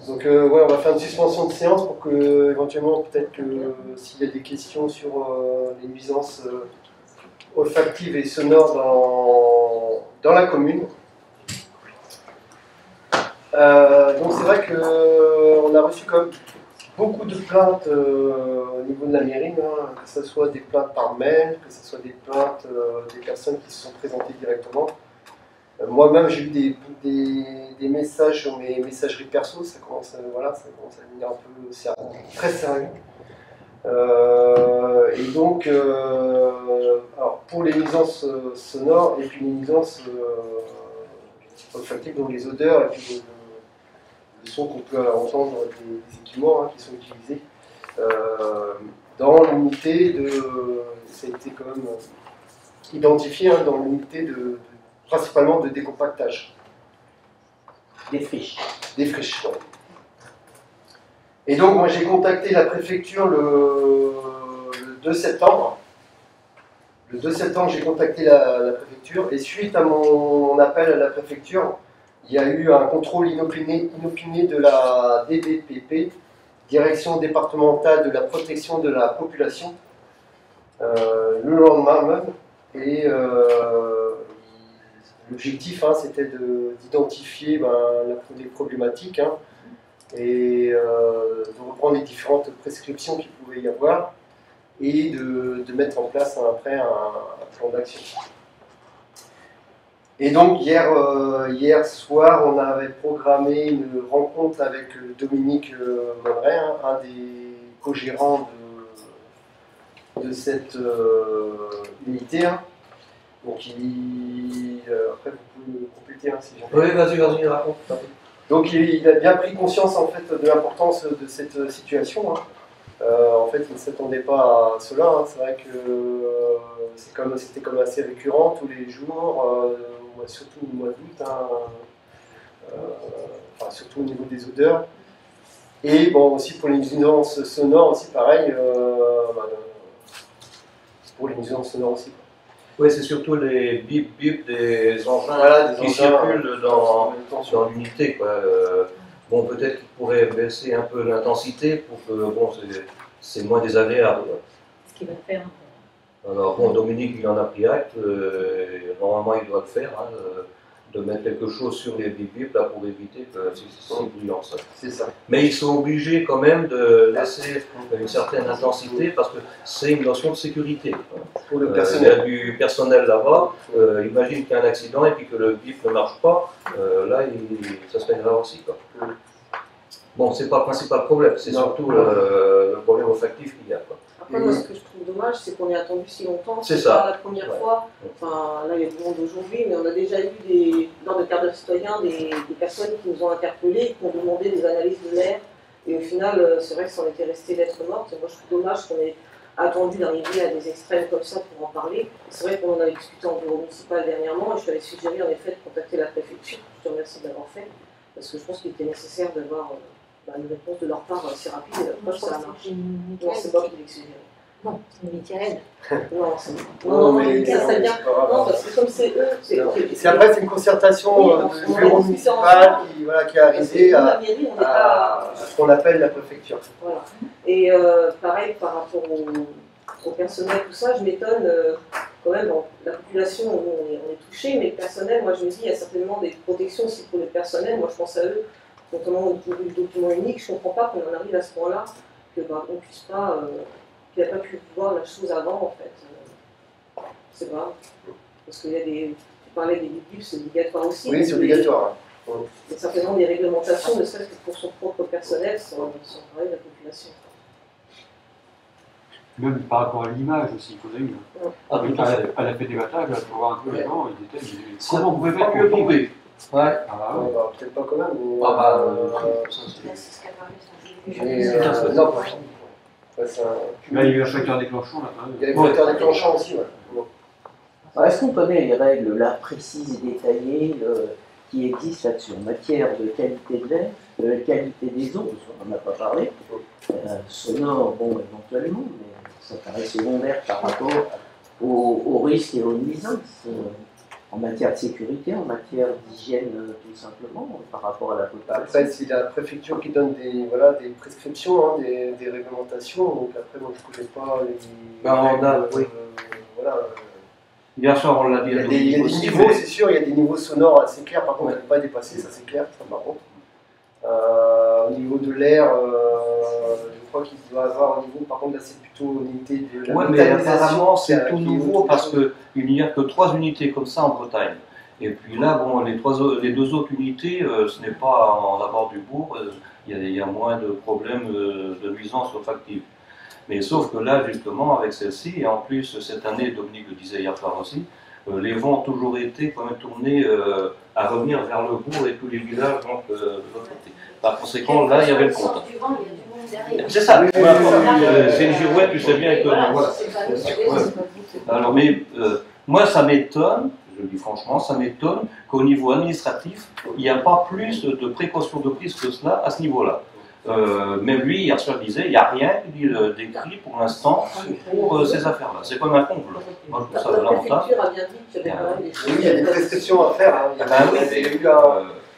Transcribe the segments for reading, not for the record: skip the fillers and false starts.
Donc ouais, on va faire une suspension de séance pour que, éventuellement, peut-être que s'il y a des questions sur les nuisances olfactives et sonores dans la commune. Donc c'est vrai qu'on a reçu quand même beaucoup de plaintes au niveau de la mairie, hein, que ce soit des plaintes par mail, que ce soit des plaintes des personnes qui se sont présentées directement. Moi-même, j'ai eu des messages sur mes messageries perso, ça commence à devenir un peu très sérieux. Et donc, alors pour les nuisances sonores et puis les nuisances olfactives, donc les odeurs et puis le son qu'on peut entendre des équipements qui sont utilisés dans l'unité de. Ça a été quand même identifié dans l'unité principalement de décompactage. Des friches. Des friches, ouais. Et donc, moi, j'ai contacté la préfecture le 2 septembre. Le 2 septembre, j'ai contacté la préfecture. Et suite à mon appel à la préfecture, il y a eu un contrôle inopiné de la DDPP, Direction départementale de la protection de la population, le lendemain même. Et l'objectif, c'était d'identifier les problématiques et de reprendre les différentes prescriptions qu'il pouvait y avoir et de mettre en place après un plan d'action. Et donc hier soir, on avait programmé une rencontre avec Dominique Monneray, un des co-gérants de cette unité. Donc après vous pouvez me compléter si jamais. Oui, vas-y, raconte. Donc il a bien pris conscience en fait de l'importance de cette situation. En fait, il ne s'attendait pas à cela. C'est vrai que c'était comme assez récurrent tous les jours, surtout au mois d'août, surtout au niveau des odeurs. Et bon, aussi pour les nuisances sonores aussi, pareil. Pour les nuisances sonores aussi. Oui, c'est surtout les bip des engins qui circulent dans l'unité. Bon, peut-être qu'il pourrait baisser un peu l'intensité pour que c'est moins désagréable. Ce qu'il va faire. Alors bon, Dominique, il en a pris acte. Normalement, il doit le faire, de mettre quelque chose sur les bip là pour éviter que c'est bruyant ça. C'est ça. Mais ils sont obligés quand même de laisser une certaine intensité parce que c'est une notion de sécurité. Pour le personnel. Il y a du personnel là-bas. Imagine qu'il y a un accident et puis que le bip ne marche pas. Là, ça serait grave aussi. Bon, c'est pas le principal problème, c'est surtout le problème olfactif qu'il y a. Après, moi, ce que je trouve dommage, c'est qu'on ait attendu si longtemps. C'est ça. Pas la première fois. Enfin, là, il y a du monde aujourd'hui, mais on a déjà eu lors de quart d'heure citoyen, des personnes qui nous ont interpellés, qui ont demandé des analyses de l'air. Et au final, c'est vrai que ça en était resté lettre morte. Et moi, je trouve dommage qu'on ait attendu d'arriver à des extrêmes comme ça pour en parler. C'est vrai qu'on en avait discuté en bureau municipal dernièrement, et je t'avais suggéré en effet de contacter la préfecture. Je te remercie de l'avoir fait, parce que je pense qu'il était nécessaire d'avoir une réponse de leur part assez rapide. Et après, ça a marché. Non, c'est pas qui l'ai suggéré. Non, c'est Michael. Non, non, mais ça serait bien. Non, parce que comme c'est eux, c'est après, c'est une concertation du bureau municipal qui est arrivée à ce qu'on appelle la préfecture. Voilà. Et pareil, par rapport au personnel, tout ça, je m'étonne quand même, la population, on est touché, mais le personnel, moi je me dis, il y a certainement des protections aussi pour le personnel. Moi je pense à eux, notamment au niveau du document unique, je ne comprends pas qu'on en arrive à ce point-là, qu'on ne puisse pas. Qu'il n'a pas pu voir la chose avant, en fait. C'est grave. Parce qu'il y a tu parlais des biblios, c'est obligatoire aussi. Oui, c'est obligatoire. Il y a certainement des réglementations, ne serait-ce que pour son propre personnel, sans parler de la population. Même par rapport à l'image aussi, il faudrait à la fête des batailles, pour voir un peu les gens, ils étaient. Comment vous pouvez faire que tomber? Ouais. Peut-être pas quand même. Non, pas. Là, il y a eu un facteur déclenchant. Il y a eu un facteur déclenchant aussi, Est-ce qu'on connaît les règles là précises et détaillées qui existent là-dessus en matière de qualité de l'air, de la qualité des eaux, parce qu'on n'en a pas parlé, sonore, bon, éventuellement, mais ça paraît secondaire par rapport aux risques et aux nuisances. en matière de sécurité, en matière d'hygiène tout simplement, par rapport à la population. Après, c'est la préfecture qui donne des, voilà, des prescriptions, hein, des réglementations. Donc après, moi, je ne connais pas les règles, oui. Voilà. Bien sûr, on l'a dit. Il y a des niveaux, c'est sûr, il y a des niveaux sonores assez clairs. Par contre, on ne peut pas dépasser, ça c'est clair, ça par contre. Au niveau de l'air, je crois qu'il doit avoir au niveau, par contre là c'est plutôt unité de la mais apparemment c'est tout nouveau parce qu'il n'y a que 3 unités comme ça en Bretagne. Et puis là, bon, les 2 autres unités, ce n'est pas en abord du bourg, il y a moins de problèmes de nuisance olfactive. Mais sauf que là, justement, avec celle-ci, et en plus cette année, Dominique le disait hier soir aussi, les vents ont toujours été quand même tournés à revenir vers le bourg et tous les villages donc, de l'autre côté. Par conséquent, là, il y avait le compte. C'est ça, c'est une girouette, tu sais bien que. Voilà. Alors, mais moi, ça m'étonne, je le dis franchement, ça m'étonne qu'au niveau administratif, il n'y a pas plus de précautions de prise que cela à ce niveau-là. Même lui, hier soir, disait, il n'y a rien d'écrit pour l'instant pour ces affaires-là. C'est comme un comble. Moi, je trouve ça lamentable. La préfecture a bien dit qu'il y avait quand même des choses. Oui, il y a des prescriptions à faire. Hein.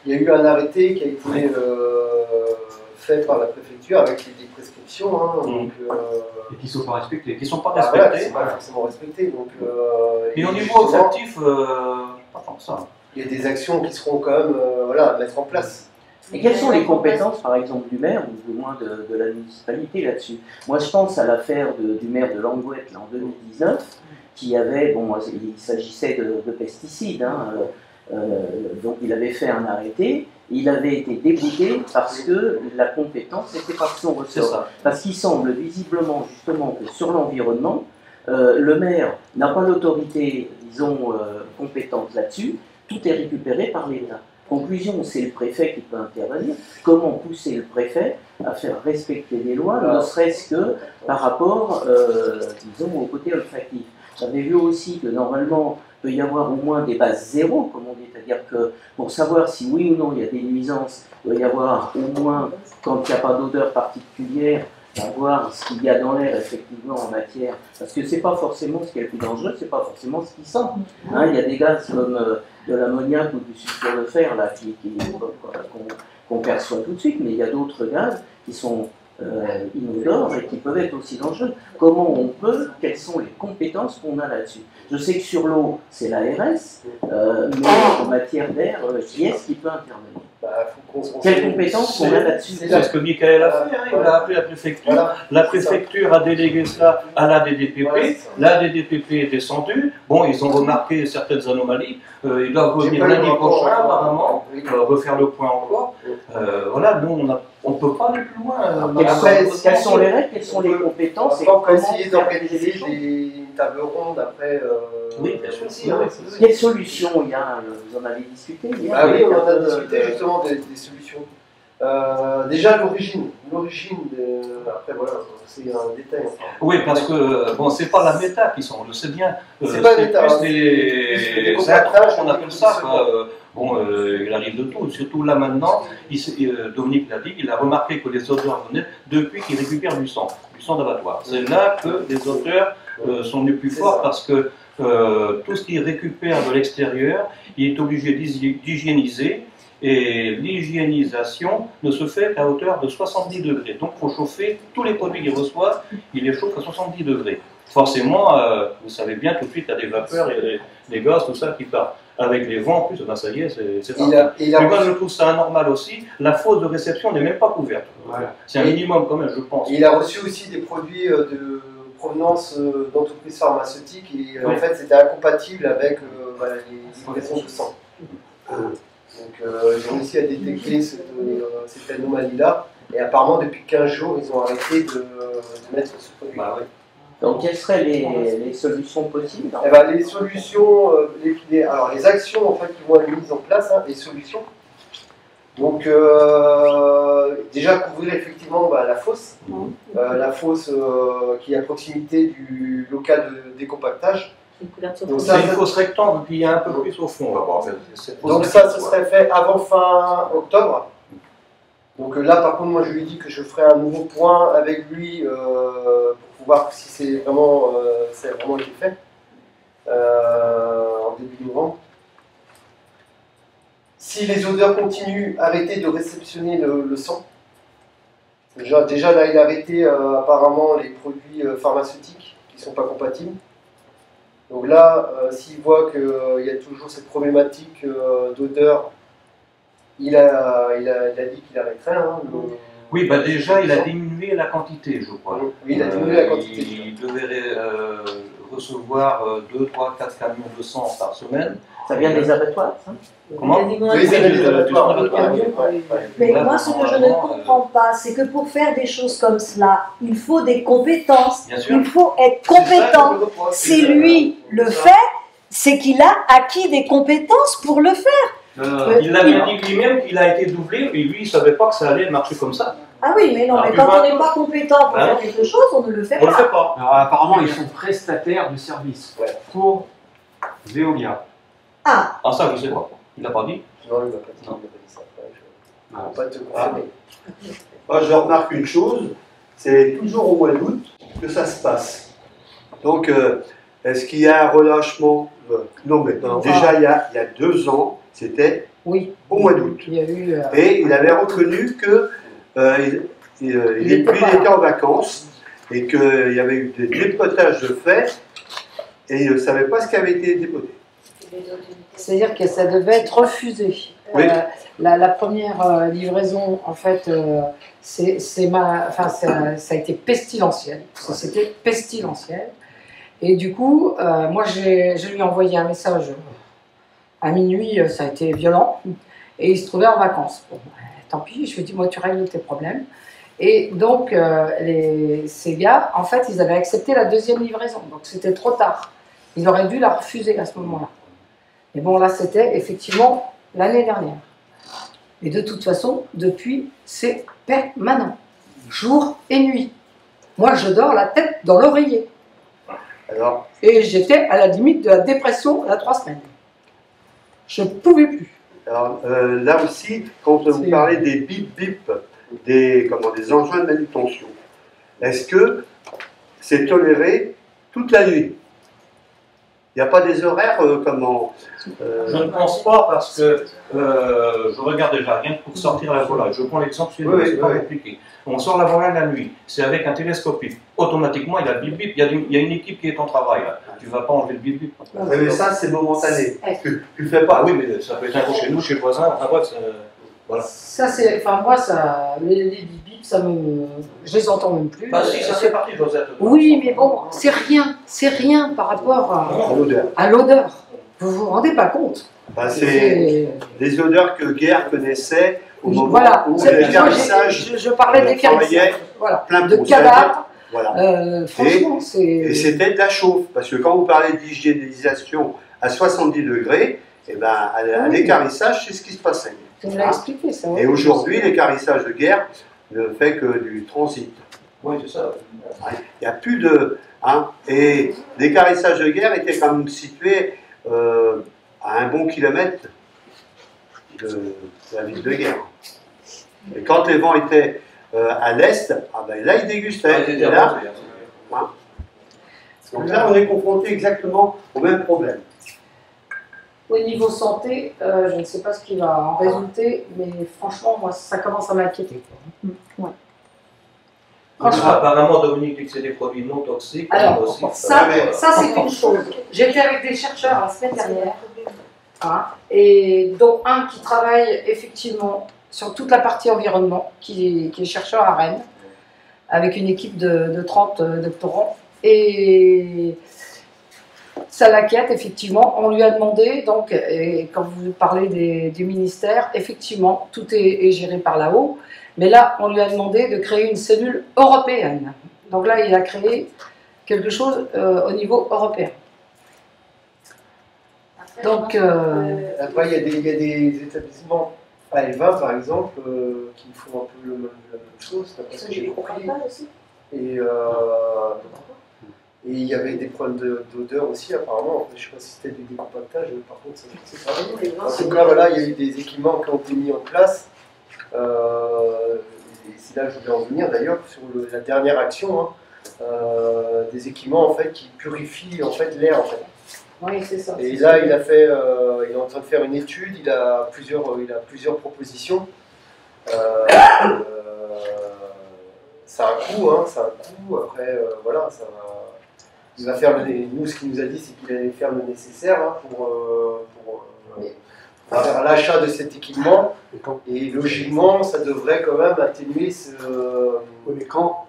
Il y a eu un arrêté qui a été fait par la préfecture avec des prescriptions. Hein, donc, et qui ne sont pas respectées. Qui ne sont pas respectées. Voilà, qui sont pas forcément respectées. Donc, et au niveau olfactif, pas tant que ça. Il y a des actions qui seront quand même voilà, à mettre en place. Et quelles sont les compétences, par exemple, du maire, ou du moins de la municipalité là-dessus? Moi, je pense à l'affaire du maire de Langouette en 2019, qui avait, bon, il s'agissait de pesticides, hein, donc il avait fait un arrêté, il avait été débouté parce que la compétence n'était pas de son ressort. Parce qu'il semble visiblement, justement, que sur l'environnement, le maire n'a pas l'autorité, disons, compétente là-dessus, tout est récupéré par l'État. Conclusion, c'est le préfet qui peut intervenir. Comment pousser le préfet à faire respecter les lois, ne serait-ce que par rapport, disons, au côté olfactif. J'avais vu aussi que normalement, il peut y avoir au moins des bases zéro, comme on dit, c'est-à-dire que pour savoir si oui ou non il y a des nuisances, il doit y avoir au moins, quand il n'y a pas d'odeur particulière, voir ce qu'il y a dans l'air effectivement en matière, parce que c'est pas forcément ce qui est le plus dangereux, c'est pas forcément ce qui sent. Hein, il y a des gaz comme de l'ammoniac ou du sulfure de fer là, qu'on perçoit tout de suite, mais il y a d'autres gaz qui sont inodores et qui peuvent être aussi dangereux. Comment on peut, quelles sont les compétences qu'on a là-dessus? Je sais que sur l'eau, c'est l'ARS, mais en matière d'air, qui est-ce qui peut intervenir? Quelles compétences on a là-dessus? C'est ce que Michael a fait, hein, il a appelé la préfecture. Voilà, la préfecture a délégué cela à l'ADDPP. L'ADDPP est descendu. Bon, ils ont remarqué certaines anomalies. Ils doivent revenir lundi prochain, apparemment, refaire le point encore. Voilà, nous, on ne peut pas aller plus loin. Quelles sont les règles, quelles sont les compétences? On va essayer d'organiser des tables rondes après. Oui, bien sûr. Quelles solutions il y a? Vous en avez discuté hier? Ah oui, on en a discuté justement des solutions. Déjà l'origine, après voilà, c'est un détail. Oui, parce que bon, c'est pas la méta qui sont, on le sait bien. C'est pas la méta. C'est les intrants, on appelle ça. Bon, il arrive de tout, surtout là maintenant. Dominique l'a dit, il a remarqué que les odeurs venaient depuis qu'il récupère du sang d'abattoir. C'est là que les odeurs sont les plus fortes parce que tout ce qu'il récupère de l'extérieur, il est obligé d'hygiéniser. Et l'hygiénisation ne se fait qu'à hauteur de 70 degrés. Donc il faut chauffer tous les produits qu'il reçoit, il les chauffe à 70 degrés. Forcément, vous savez bien, tout de suite, il y a des vapeurs et des gaz, tout ça qui part. Avec les vents en plus, ben ça y est, c'est parti. Mais moi je trouve ça anormal aussi, la fosse de réception n'est même pas couverte. Voilà. C'est un minimum quand même, je pense. Et il a reçu aussi des produits de provenance d'entreprises pharmaceutiques et en fait c'était incompatible avec les livraisons de sang. Donc ils ont réussi à détecter cette anomalie-là, et apparemment depuis 15 jours ils ont arrêté de mettre ce produit. Bah, ouais. Donc quelles seraient les solutions possibles? Eh ben, les solutions, alors les actions en fait, qui vont être mises en place, hein, les solutions. Donc déjà couvrir effectivement la fosse qui est à proximité du local de décompactage. Donc c'est une fosse rectangle qui est un peu plus au fond là-bas. Donc ça, ce serait fait avant fin octobre. Donc là, par contre, moi je lui ai dit que je ferai un nouveau point avec lui pour voir si c'est vraiment été fait en début novembre. Si les odeurs continuent, arrêtez de réceptionner le sang. Déjà là, il a arrêté apparemment les produits pharmaceutiques qui ne sont pas compatibles. Donc là, s'il voit qu'il y a toujours cette problématique d'odeur, il a dit qu'il arrêterait. Hein, oui, bah déjà, il a diminué la quantité, je crois. Oui, il a diminué la quantité. Il devait recevoir 2, 3, 4 camions de sang par semaine. Ça vient des abattoirs, ça? Comment? Oui, ça vient des abattoirs. Mais moi, ce que je ne comprends pas, c'est que pour faire des choses comme cela, il faut des compétences. Il faut être compétent. Si lui le fait, c'est qu'il a acquis des compétences pour le faire. Il avait dit lui-même qu'il a été doublé, et lui, il ne savait pas que ça allait marcher comme ça. Ah oui, mais non, Alors, mais quand on n'est pas compétent pour faire quelque chose, on ne le fait On ne le pas. fait pas. Alors, apparemment, ils sont prestataires de services pour Veolia. Ah, Ah, ça, je ne sais pas. Il n'a pas dit. Non, il m'a pas dit ça. Je ne peux pas te confirmer. Moi, je remarque une chose, c'est toujours au mois d'août que ça se passe. Donc, est-ce qu'il y a un relâchement? Non, mais déjà, il y a 2 ans, c'était Oui. au mois d'août. Il y a eu. Et il avait reconnu que il était en vacances et qu'il y avait eu des dépotages de fait et il ne savait pas ce qui avait été dépoté. C'est-à-dire que ça devait être refusé. Oui. La première livraison, en fait, ça a été pestilentiel. C'était pestilentiel. Et du coup, moi, je lui ai envoyé un message à minuit, ça a été violent. Et il se trouvait en vacances. Bon, tant pis, je lui ai dit, moi, tu règles tes problèmes. Et donc, ces gars, en fait, ils avaient accepté la deuxième livraison. Donc, c'était trop tard. Ils auraient dû la refuser à ce moment-là. Mais bon, là, c'était effectivement l'année dernière. Et de toute façon, depuis, c'est permanent. Jour et nuit. Moi, je dors la tête dans l'oreiller. Alors, Et j'étais à la limite de la dépression à 3 semaines. Je ne pouvais plus. alors là aussi, quand vous parlez des bip-bip, des engins de manutention, est-ce que c'est toléré toute la nuit? Il n'y a pas des horaires Je ne pense pas parce que je regarde déjà rien que pour sortir la volaille. Je prends l'exemple suivant, c'est pas compliqué. On sort la volaille la nuit, c'est avec un télescopique. Automatiquement, il y a le bip-bip, il y a une équipe qui est en travail là. Tu ne vas pas enlever le bip-bip. Mais ça, c'est momentané. Tu ne fais Ah pas. oui, mais ça peut être un coup chez nous, chez le voisin. Enfin bref, voilà. Ça, c'est. Enfin, moi, ça. Les bip ça me. Je les entends même plus. Bah si, ça fait partie, Josette. Oui, mais bon, c'est rien. C'est rien par rapport à l'odeur. Vous vous rendez pas compte. Ben, c'est des odeurs que Guerre connaissait au moment Voilà. où Moi, l'écarissage je parlais d'écarissage. Voilà. plein De pot. cadavres. Voilà. Franchement, c'est. Et c'était de la chauffe, parce que quand vous parlez d'hygiénisation à 70 degrés, eh ben, à l'écarissage, c'est ce qui se passait. Tu me l'as expliqué, ça. Et aujourd'hui, l'écarissage de Guerre ne fait que du transit. Oui, c'est ça. Il n'y a plus de... et l'écarissage de Guerre était quand même situé à un bon kilomètre de la ville de Guerre. Et quand les vents étaient à l'est, là, ils dégustaient. Et là, donc là, on est confronté exactement au même problème. Au niveau santé, je ne sais pas ce qui va en résulter, mais franchement, moi, ça commence à m'inquiéter. Ouais. Apparemment, Dominique dit que c'est des produits non toxiques. Alors, aussi. ça c'est une chose. J'étais avec des chercheurs la semaine dernière, et dont un qui travaille effectivement sur toute la partie environnement, qui est chercheur à Rennes, avec une équipe de 30 doctorants. Et ça l'inquiète, effectivement. On lui a demandé, donc, et quand vous parlez du ministère, effectivement, tout est géré par là-haut. Mais là, on lui a demandé de créer une cellule européenne. Donc là, il a créé quelque chose au niveau européen. Donc, après, il y a des établissements à Elvin, par exemple, qui font un peu la même chose. Parce que j'ai compris. Et il y avait des problèmes d'odeur aussi, apparemment. Je ne sais pas si c'était du décompactage, par contre, ça c'est pas. En tout cas, voilà, il y a eu des équipements qui ont été mis en place. Et c'est là que je voulais en venir d'ailleurs sur la dernière action, des équipements en fait qui purifient en fait l'air en fait. Oui, c'est ça. Et là, il est en train de faire une étude, il a plusieurs propositions. Ça a un coût, hein, ça a un coût. Après, voilà, il va faire nous, ce qu'il nous a dit, c'est qu'il allait faire le nécessaire hein, pour faire l'achat de cet équipement. Et logiquement, ça devrait quand même atténuer ce. Mais quand?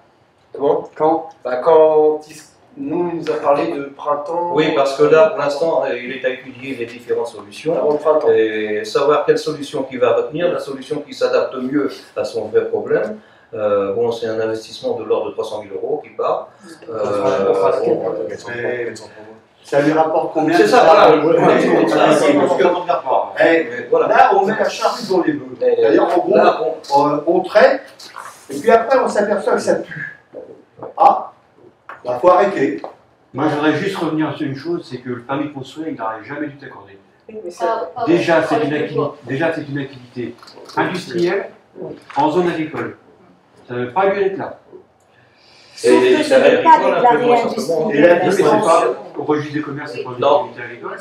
Comment? Quand? Quand il nous a parlé de printemps. Oui, parce que là, pour l'instant, il est à étudier les différentes solutions. Avant le printemps. Et savoir quelle solution qu'il va retenir, la solution qui s'adapte mieux à son vrai problème. Bon, c'est un investissement de l'ordre de 300 000 € qui part. Ça lui rapporte combien? C'est ça, voilà. Là, on met la charrue dans les bœufs. C'est-à-dire qu'en gros, on traite, et puis après, on s'aperçoit que ça pue. Ah, il faut arrêter. Moi, je voudrais juste revenir sur une chose, c'est que le permis de construire, il n'aurait jamais dû t'accorder. Déjà, c'est une activité industrielle en zone agricole. Ça ne veut pas lieu d'être là. Sauf que ce n'est pas déclaré industriel. Et là, c'est pas au registre des commerces et produits d'activité agricole.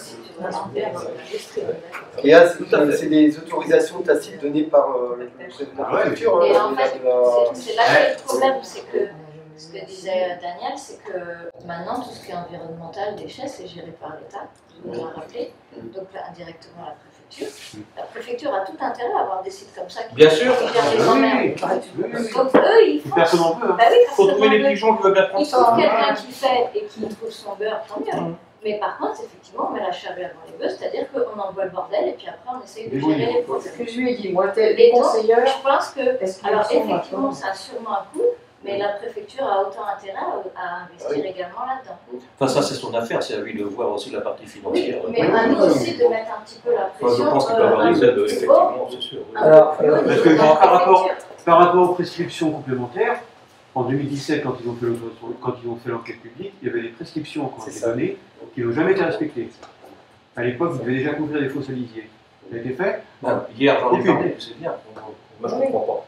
Et là, c'est des autorisations tacites données par le président de la préfecture. Et en fait, c'est là que le problème, c'est que ce que disait Daniel, c'est que maintenant, tout ce qui est environnemental, déchets, c'est géré par l'État, je vous l'ai rappelé, donc indirectement la préfecture. La préfecture a tout intérêt à avoir des sites comme ça qui Bien sûr. gèrent les emmerdes. Donc eux, ils font. Personne n'en veut. Bah oui, Il faut trouver les petits gens qui veulent bien prendre il faut quelqu'un qui fait et qui trouve son beurre, tant mieux. Mais par contre, effectivement, on met la charrue avant les bœufs, c'est-à-dire qu'on envoie le bordel et puis après on essaye de gérer les problèmes. Ce que je lui ai dit, moi, les conseillers. Je pense que, alors effectivement, ça a sûrement un coût, mais la préfecture a autant intérêt à investir également là-dedans. Enfin, ça, c'est son affaire, c'est à lui de voir aussi la partie financière. Mais à nous aussi de mettre un petit peu la pression. Je pense qu'il peut avoir des aides, effectivement, c'est sûr. Alors, parce que par rapport aux prescriptions complémentaires, en 2017, quand ils ont fait l'enquête publique, il y avait des prescriptions qui ont été données qui n'ont jamais été respectées. À l'époque, vous devez déjà couvrir des fosses lisiers. Ça a été fait? Hier, j'en ai parlé, c'est bien. Moi, je ne comprends pas.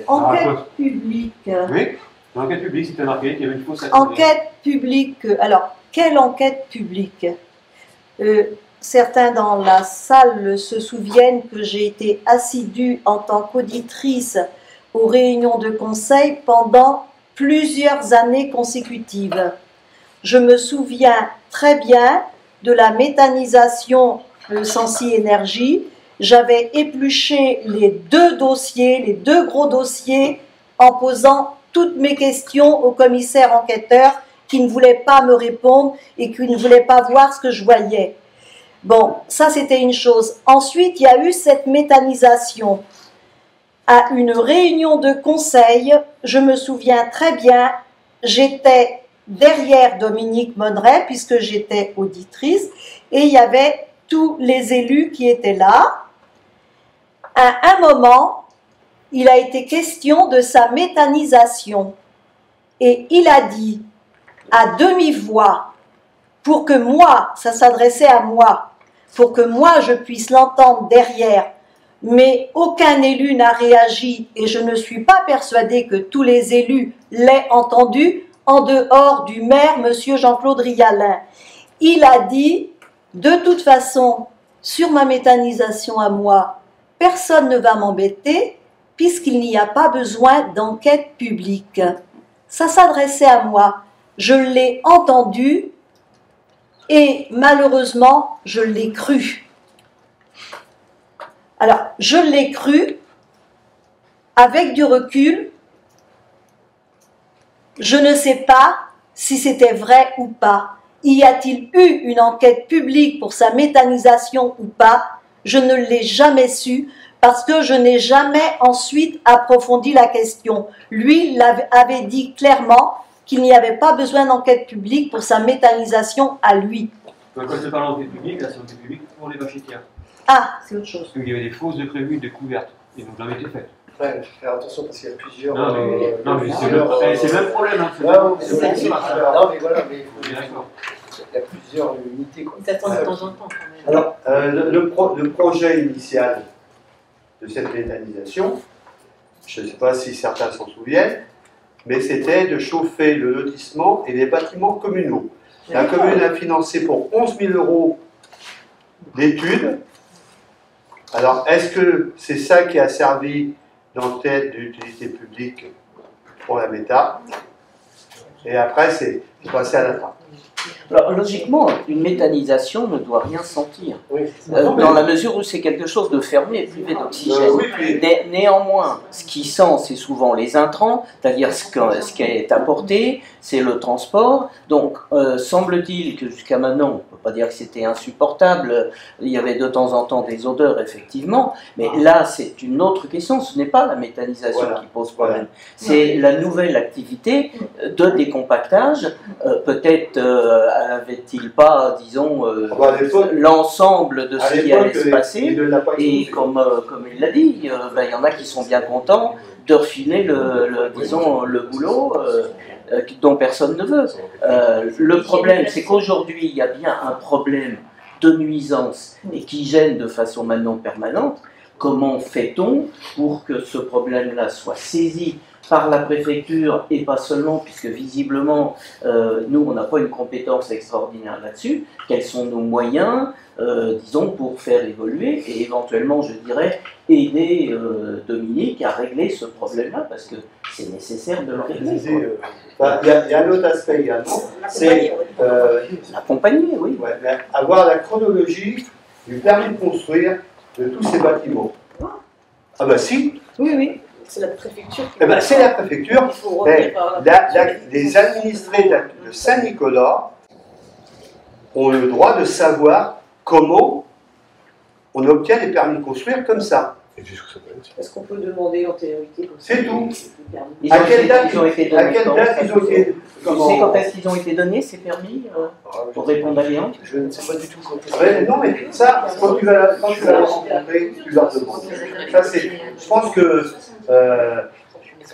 Enquête publique. Oui, l'enquête publique, c'était marqué qu'il y avait une fausse. Enquête publique. Alors, quelle enquête publique? Certains dans la salle se souviennent que j'ai été assidue en tant qu'auditrice aux réunions de conseil pendant plusieurs années consécutives. Je me souviens très bien de la méthanisation Sensi Énergie. J'avais épluché les deux gros dossiers, en posant toutes mes questions au commissaire enquêteur qui ne voulait pas me répondre et qui ne voulait pas voir ce que je voyais. Bon, ça c'était une chose. Ensuite, il y a eu cette méthanisation. À une réunion de conseil, je me souviens très bien, j'étais derrière Dominique Monneret puisque j'étais auditrice et il y avait tous les élus qui étaient là. À un moment, il a été question de sa méthanisation et il a dit à demi-voix, pour que moi, ça s'adressait à moi, pour que moi je puisse l'entendre derrière, mais aucun élu n'a réagi et je ne suis pas persuadée que tous les élus l'aient entendu, en dehors du maire, M. Jean-Claude Rialin. Il a dit, de toute façon, sur ma méthanisation à moi, personne ne va m'embêter puisqu'il n'y a pas besoin d'enquête publique. Ça s'adressait à moi. Je l'ai entendu et malheureusement, je l'ai cru. Alors, je l'ai cru avec du recul. Je ne sais pas si c'était vrai ou pas. Y a-t-il eu une enquête publique pour sa méthanisation ou pas? Je ne l'ai jamais su parce que je n'ai jamais ensuite approfondi la question. Lui avait dit clairement qu'il n'y avait pas besoin d'enquête publique pour sa méthanisation à lui. Quand je parle d'enquête publique, là c'est l'enquête publique pour les vaches laitières. Ah, c'est autre chose. Parce qu'il y avait des fausses de prévues, des couvertes, et donc jamais été faites. Ouais, faire attention parce qu'il y a plusieurs. Non, mais c'est le même problème. Hein, non, mais voilà, mais il y a plusieurs unités. Ils attendent de temps en temps. Alors, le projet initial de cette méthanisation, je ne sais pas si certains s'en souviennent, mais c'était de chauffer le lotissement et les bâtiments communaux. La commune a financé pour 11 000 € d'études. Alors, est-ce que c'est ça qui a servi d'entête d'utilité publique pour la méta? Et après, c'est passé à la trappe. Alors, logiquement, une méthanisation ne doit rien sentir, dans la mesure où c'est quelque chose de fermé et privé d'oxygène. Néanmoins, ce qui sent, c'est souvent les intrants, c'est-à-dire ce qui est apporté, c'est le transport. Donc, semble-t-il que jusqu'à maintenant, on ne peut pas dire que c'était insupportable, il y avait de temps en temps des odeurs, effectivement, mais là, c'est une autre question, ce n'est pas la méthanisation qui pose problème, c'est la nouvelle activité de décompactage, peut-être avait-il pas, disons, l'ensemble de ce qui allait se passer, et comme il l'a dit, il y en a qui sont bien contents de refiler disons, le boulot dont personne ne veut. Le problème, c'est qu'aujourd'hui, il y a bien un problème de nuisance et qui gêne de façon maintenant permanente. Comment fait-on pour que ce problème-là soit saisi par la préfecture, et pas seulement, puisque visiblement, nous, on n'a pas une compétence extraordinaire là-dessus. Quels sont nos moyens, disons, pour faire évoluer, et éventuellement, je dirais, aider Dominique à régler ce problème-là, parce que c'est nécessaire de le régler. Il y a un autre aspect également, c'est accompagner, oui. Mais avoir la chronologie du permis de construire de tous ces bâtiments. Ah bah si. Oui, oui. C'est la préfecture. C'est la préfecture. Les administrés de Saint-Nicolas ont le droit de savoir comment on obtient les permis de construire comme ça. Est-ce qu'on peut demander l'antériorité? C'est tout. À quelle date ils ont été donnés? Tu sais quand est-ce qu'ils ont été donnés, ces permis, pour répondre à Léon? Je ne sais pas du tout quand non, mais ça, quand tu vas la rencontrer, tu leur demandes. Ça, je pense que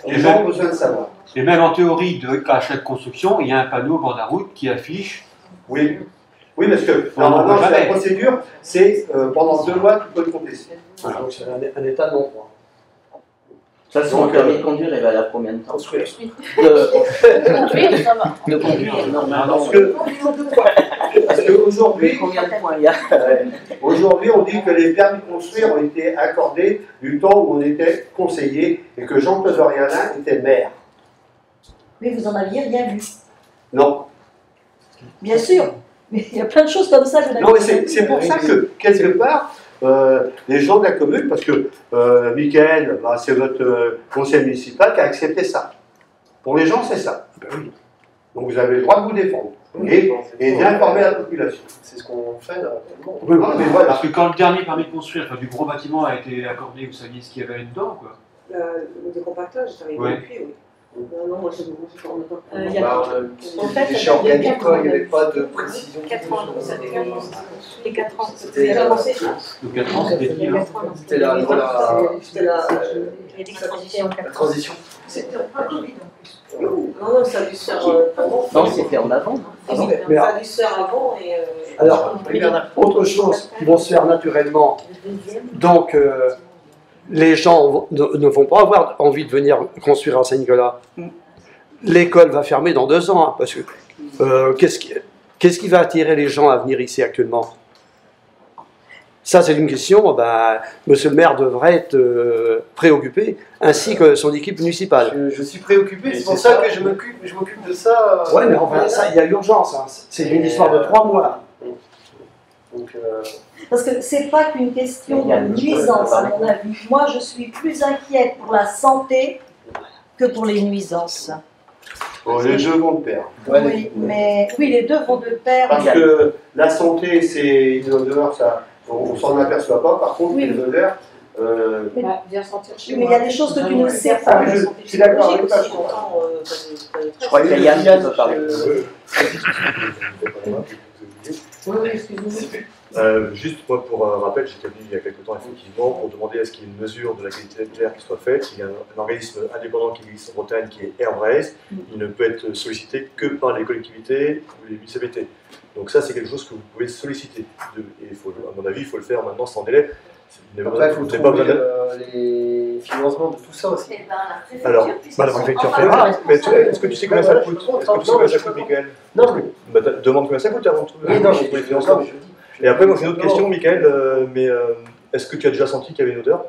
les gens ont besoin de savoir. Et même en théorie, à chaque construction, il y a un panneau au bord de la route qui affiche. Oui, parce que normalement, la procédure, c'est pendant 2 mois, tu peux le contester. Voilà. Donc c'est un état de non-droit. De toute façon, le permis de conduire est valable combien de temps? Construire. Conduire, ça va. De conduire, normalement. Parce qu'aujourd'hui, combien de points il y a? Aujourd'hui, on dit que les permis de construire ont été accordés du temps où on était conseiller et que Jean-Claude Oriana était maire. Mais vous en aviez rien vu. Non. Bien sûr. Mais il y a plein de choses comme ça que je Non, mais c'est pour ça que, quelque part, les gens de la commune, parce que Michael, c'est votre conseil municipal qui a accepté ça. Pour les gens, c'est ça. Donc vous avez le droit de vous défendre et d'informer la population. C'est ce qu'on fait là. Mais voilà. Parce que quand le dernier permis de construire du gros bâtiment a été accordé, vous saviez ce qu'il y avait dedans, quoi. Le décompactage, ça avait depuis, oui. Non, moi, je ne sais pas. En fait, déchets organiques, il n'y avait pas de précision. 4 ans, ça fait 4 ans. Les 4 ans, c'était avancé. Donc 4 ans, c'était qui, hein? C'était la transition. C'était pas Covid en plus. Non, ça a dû se faire avant. Non, c'était en avant. Ça a dû se faire avant et. Alors, autre chose qui vont se faire naturellement. Donc, les gens ne vont pas avoir envie de venir construire à Saint-Nicolas. L'école va fermer dans 2 ans, hein, parce que qu'est-ce qui va attirer les gens à venir ici actuellement? Ça, c'est une question, monsieur le maire devrait être préoccupé, ainsi que son équipe municipale. Je suis préoccupé, c'est pour ça que je m'occupe de ça. Ouais, mais enfin, ça, il y a urgence, hein. C'est une histoire de 3 mois. Donc, Parce que c'est pas qu'une question de nuisance, à mon avis. Moi, je suis plus inquiète pour la santé que pour les nuisances. Bon, les deux vont de pair. Oui, mais oui, les deux vont de pair. Parce que la santé, c'est une odeur, ça, on s'en aperçoit pas. Par contre, les odeurs. Bien sentir chez Mais il y a des choses que tu ne sais Ah, pas. je suis d'accord avec toi. Je crois que Yann peut parler. Oui, excusez-moi. Juste moi pour un rappel, j'étais venu il y a quelques temps effectivement pour demander à ce qu'il y ait une mesure de la qualité de l'air qui soit faite. Il y a un organisme indépendant qui existe en Bretagne qui est Airbrace. Il ne peut être sollicité que par les collectivités ou les municipalités. Donc ça c'est quelque chose que vous pouvez solliciter. Et à mon avis il faut le faire maintenant sans délai. après, il faut trouver les financements de tout ça aussi. Eh ben, la préfecture, Alors, puisque la sont préfecture en fait face rien. de- Mais est-ce que tu sais combien ça coûte? Est-ce que tu sais combien ça coûte, Michael? Non, mais, Bah, demande combien ça coûte avant tout. oui, non, pour les mais financements. Et après, moi j'ai une autre question, Michael, est-ce que tu as déjà senti qu'il y avait une odeur?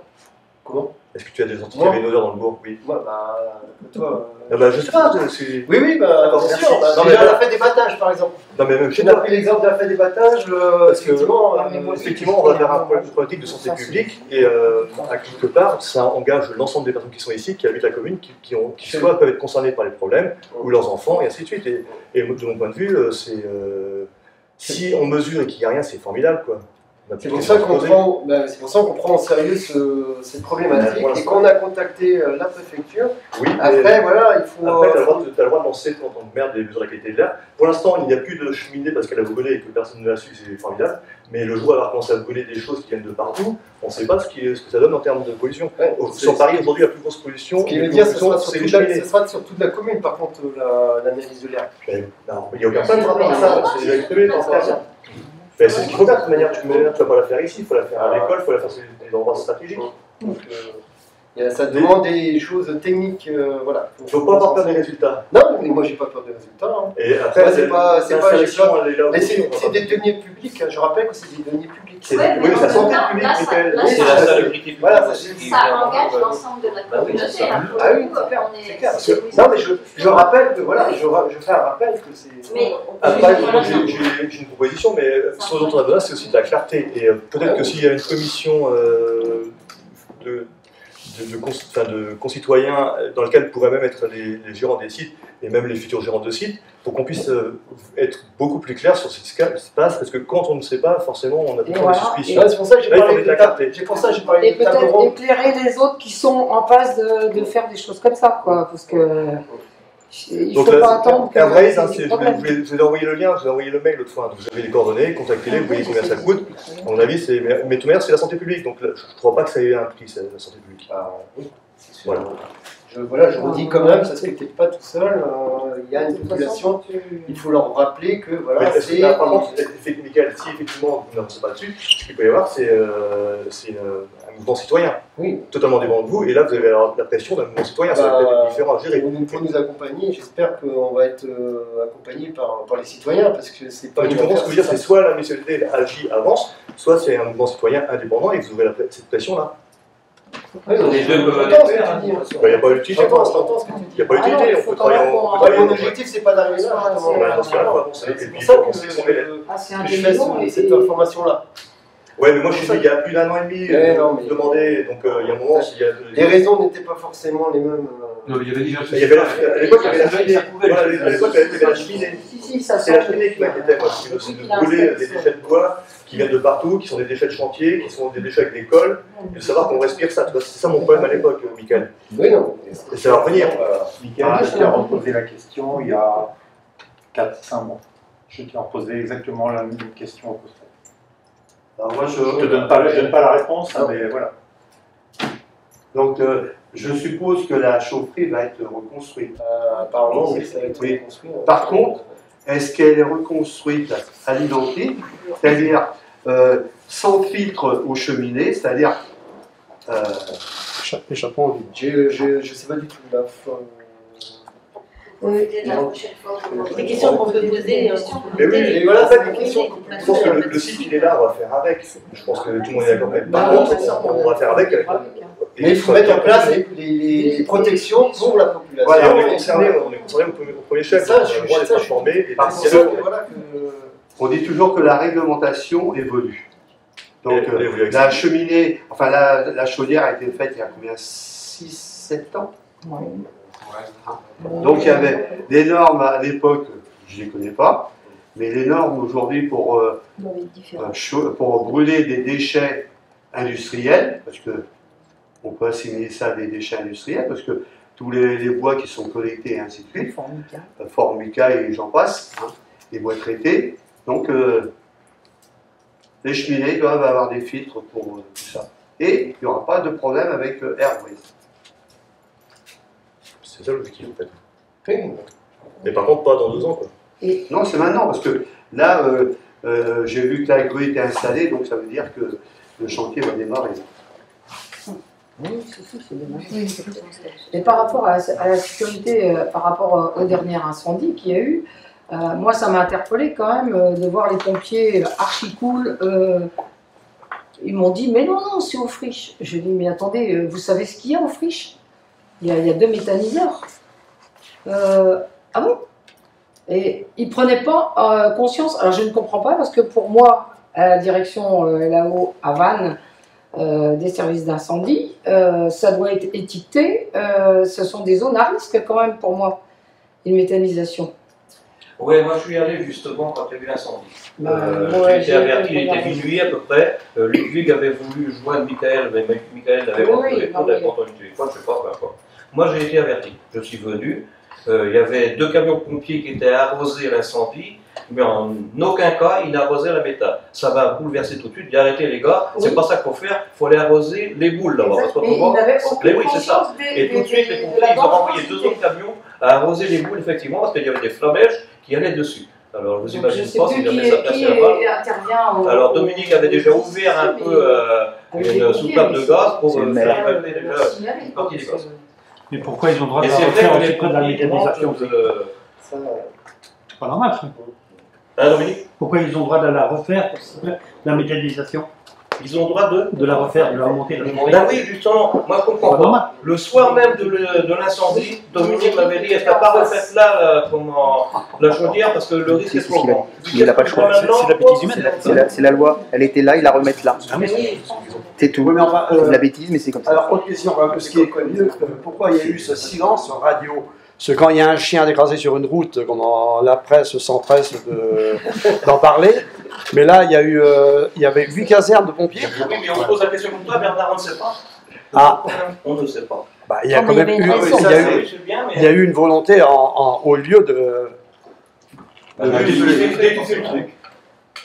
Comment? Est-ce que tu as déjà senti qu'il y avait une odeur dans le bourg? Oui. Moi, bah, toi. Ah bah, je sais pas, c'est... Oui, oui, bah, D'accord, bien merci. sûr. Bah, Non, déjà, mais- la fête des battages, par exemple. Non, mais même chez On a toi. pris l'exemple de la fête des battages, Parce que, effectivement. effectivement, on va vers un problème de politique de santé publique et à quelque part, ça engage l'ensemble des personnes qui sont ici, qui habitent la commune, qui soit peuvent être concernées par les problèmes, ou leurs enfants, et ainsi de suite. Et de mon point de vue, si on mesure et qu'il n'y a rien, c'est formidable, quoi. C'est pour ça qu'on prend en sérieux cette problématique et qu'on a contacté la préfecture. Oui, après, voilà, il faut. Après, tu as le droit de lancer en tant que maire des mesures de la qualité de l'air. Pour l'instant, il n'y a plus de cheminée parce qu'elle a brûlé et que personne ne l'a su, c'est formidable. Mais le jour où elle va commencer à brûler des choses qui viennent de partout, on ne sait pas ce que ça donne en termes de pollution. Sur Paris, aujourd'hui, la plus grosse pollution, Ce qui veut dire que ce sera sur toute la commune, par contre, l'analyse de l'air. Non, il n'y a aucun problème par rapport à ça. C'est déjà exprimé dans ce cas. C'est ce qu'il faut faire de toute manière. Tu ne vas pas la faire ici, il faut la faire à l'école, il faut la faire sur des endroits stratégiques. Donc, ça demande des choses techniques, voilà. Il ne faut pas avoir peur des résultats. Non, mais moi j'ai pas peur des résultats. Hein. Et après, moi, c'est pas elle est là mais aussi, c'est des deniers publics, hein. Je rappelle que c'est des deniers publics. Ouais, oui, mais ça santé publique, là, Michael. là, C'est la salubrité publique. Voilà, ça engage l'ensemble de la communauté. Là, pour Ah le oui, coup, c'est clair. on est- C'est clair. Non, mais je rappelle que voilà, je fais un rappel que c'est. Mais Après, j'ai une proposition, mais ce dont on a besoin, c'est aussi de la clarté. Et peut-être que s'il y a une commission de concitoyens dans lequel pourraient même être les gérants des sites et même les futurs gérants de sites, pour qu'on puisse être beaucoup plus clair sur ce qui se passe, parce que quand on ne sait pas, forcément, on a toujours des suspicions. C'est pour ça que j'ai Là, il faut parlé mettre de la clarté. C'est pour ça que j'ai parlé Et de table peut-être ronde. éclairer les autres qui sont en passe de faire des choses comme ça, quoi. Parce que il faut Donc là, pas attendre que. Airways, qu'il y ait des problèmes. je vous ai envoyé le lien, je vous ai envoyé le mail l'autre fois. Vous avez les coordonnées, contactez-les, vous voyez combien ça coûte. À mon avis, mais de toute manière, c'est la santé publique. Donc là, je ne crois pas que ça ait un prix, la santé publique. Ah, oui, c'est sûr. Voilà. Je redis quand même, parce que tu n'es pas tout seul, il y a une population, il faut leur rappeler que voilà, Mais c'est. par contre, Michael, si effectivement vous n'avancez pas dessus, ce qu'il peut y avoir, c'est un mouvement citoyen, Oui. totalement dépendant de vous, et là vous avez la pression d'un mouvement citoyen, ça va peut-être être différent à gérer. Pour nous accompagner, j'espère qu'on va être accompagné par les citoyens, parce que c'est pas. Mais tu comprends ce que je veux dire, c'est soit la municipalité agit, avance, soit c'est un mouvement citoyen indépendant et vous ouvrez cette pression-là. Oui, Les deux peuvent aller de pair, hein. Il n'y a pas d'utilité pour l'instant. Il n'y a pas d'utilité, on peut travailler en. Mon objectif, c'est pas d'arriver là, justement. Dans ce cas-là, il faut avancer. Et C'est puis, pour ça il faut que qu'on met je fais cette information-là. Ouais, mais moi je suis il y a plus d'1 an et demi, vous demandez, donc il y a un moment, s'il y a. Les raisons n'étaient pas forcément les mêmes. Non, mais il y avait déjà. Il y avait à l'époque, il y avait la cheminée. Voilà, à l'époque, il y avait la cheminée. Si, ça C'est la cheminée qui m'inquiétait, moi. C'est aussi de brûler des déchets de bois qui viennent de partout, qui sont des déchets de chantier, qui sont des déchets avec des cols, et de savoir qu'on respire ça. C'est ça mon problème à l'époque, Michael. Oui, non. Et ça va revenir. Michael, je t'ai reposé la question il y a 4-5 mois. Je t'ai reposé exactement la même question au poste. Alors moi, Je ne te donne pas la réponse, mais voilà. Donc, je suppose que la chaufferie va être reconstruite. Apparemment, oui, ça va être reconstruit. Par contre, est-ce qu'elle est reconstruite à l'identique, c'est-à-dire sans filtre aux cheminées, c'est-à-dire échappement au vide. Je sais pas du tout la forme. Peut-être la prochaine fois. Des questions qu'on peut poser. Mais oui, Et voilà, c'est des questions qu'on peut je pense que le site il est là, on va faire avec. Je pense que tout le monde est d'accord. Par contre, on va faire avec. Mais il faut mettre en place les protections pour la population. Voilà, on est concerné au premier chef. Ça, On a le droit d'être informé. on dit toujours que la réglementation évolue. Donc la cheminée, enfin la chaudière a été faite il y a combien 6-7 ans. Donc il y avait des normes à l'époque, je ne les connais pas, mais les normes aujourd'hui pour brûler des déchets industriels, parce que on peut assimiler ça à des déchets industriels, parce que tous les bois qui sont collectés et ainsi de suite, formica et j'en passe, hein, les bois traités, donc les cheminées doivent avoir des filtres pour tout ça. Et il n'y aura pas de problème avec Airways. C'est ça l'objectif en fait. Mais par contre, pas dans 2 ans quoi. Non, c'est maintenant, parce que là, j'ai vu que la grue était installée, donc ça veut dire que le chantier va démarrer. Oui, c'est dommage. Et par rapport à la sécurité, par rapport au dernier incendie qu'il y a eu, moi ça m'a interpellé quand même de voir les pompiers archi cool. Ils m'ont dit mais non, c'est aux friches. Je dis mais attendez, vous savez ce qu'il y a aux friches? Il y a 2 méthaniseurs. Ah bon? Et ils ne prenaient pas conscience. Alors je ne comprends pas parce que pour moi, à la direction là-haut à Vannes, des services d'incendie, ça doit être étiqueté. Ce sont des zones à risque quand même pour moi, une méthanisation. Oui, moi je suis allé justement quand il y a eu l'incendie. J'ai été averti, il était minuit à peu près. Ludwig avait voulu joindre Michael, mais Michael n'avait pas pu répondre, avait pas entendu le téléphone, je ne sais pas, peu importe. Moi j'ai été averti, je suis venu. Il y avait 2 camions pompiers qui étaient arrosés à l'incendie, mais en aucun cas il arrosait la méta. Ça va bouleverser tout de suite. Il a arrêté les gars, c'est pas ça qu'il faut faire, il faut aller arroser les boules là-bas. Oui, c'est ça. Et tout de suite les pompiers ils ont envoyé 2 autres camions à arroser les boules effectivement parce qu'il y avait des flamèches qui allaient dessus. Alors vous imaginez pas si jamais ça passait là-bas. Alors Dominique avait déjà ouvert un peu une soupape de gaz pour faire relever déjà une partie des gaz. Mais pourquoi ils ont le droit de la refaire au titre de la méthanisation? C'est pas normal, ça. Hein, Dominique? Pourquoi ils ont le droit de la refaire pour la méthanisation? Ils ont le droit de la refaire, de la remonter. Ben oui, justement, moi je comprends pas. Le soir même de l'incendie, Dominique m'avait dit, est-ce qu'elle n'a pas refait là la chaudière parce que le risque est trop grand. Il n'a pas le choix, c'est la bêtise humaine. C'est la loi, elle était là, ils la remettent là. C'est tout. C'est la bêtise, mais c'est comme ça. Alors, autre question, ce qui est connu, pourquoi il y a eu ce silence radio? Parce que quand il y a un chien écrasé sur une route, la presse s'empresse d'en parler. Mais là, il y avait 8 casernes de pompiers. Oui, mais on pose la question comme toi, Bernard, on ne sait pas. Ah. On ne sait pas. Bah, il y a quand même il y a eu une volonté au lieu de d'étouffer le truc.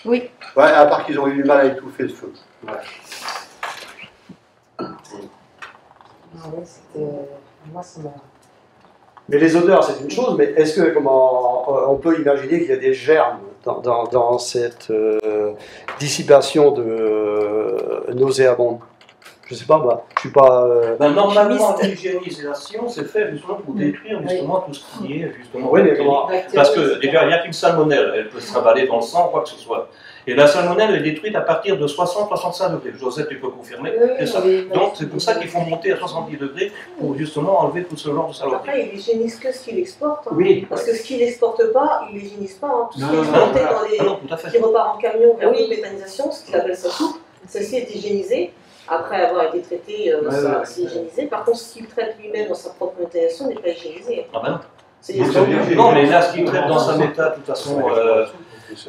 Oui. Ouais, à part qu'ils ont eu du mal à étouffer le feu. Voilà. Moi, ça m'a... Mais les odeurs, c'est une chose, mais est-ce que on peut imaginer qu'il y a des germes dans cette dissipation de nauséabonde? Je sais pas, moi, je suis pas... normalement, l'hygiénisation, c'est fait justement pour détruire justement tout ce qui est justement... Oui, mais parce que déjà, il n'y a qu'une salmonelle, elle peut se travailler dans le sang, quoi que ce soit. Et la salmonelle est détruite à partir de 60-65 degrés. Josette, tu peux confirmer, c'est ça. Donc c'est pour ça qu'il faut monter à 70 degrés pour justement enlever tout ce genre de saloperie. Après, il hygiénise que ce qu'il exporte. Hein. Oui. Parce que ce qu'il n'exporte pas, il n'hygiénise pas. Hein. Tout ce qui est exporté qui repart en camion vers une méthanisation, ce qu'il appelle sa soupe, celle-ci est hygiénisée. Après avoir été traité, c'est hygiénisé. Par contre, ce qu'il traite lui-même dans sa propre méthanisation n'est pas hygiénisé. Ah ben non. Non, mais là, ce qu'il traite dans sa méta, de toute façon,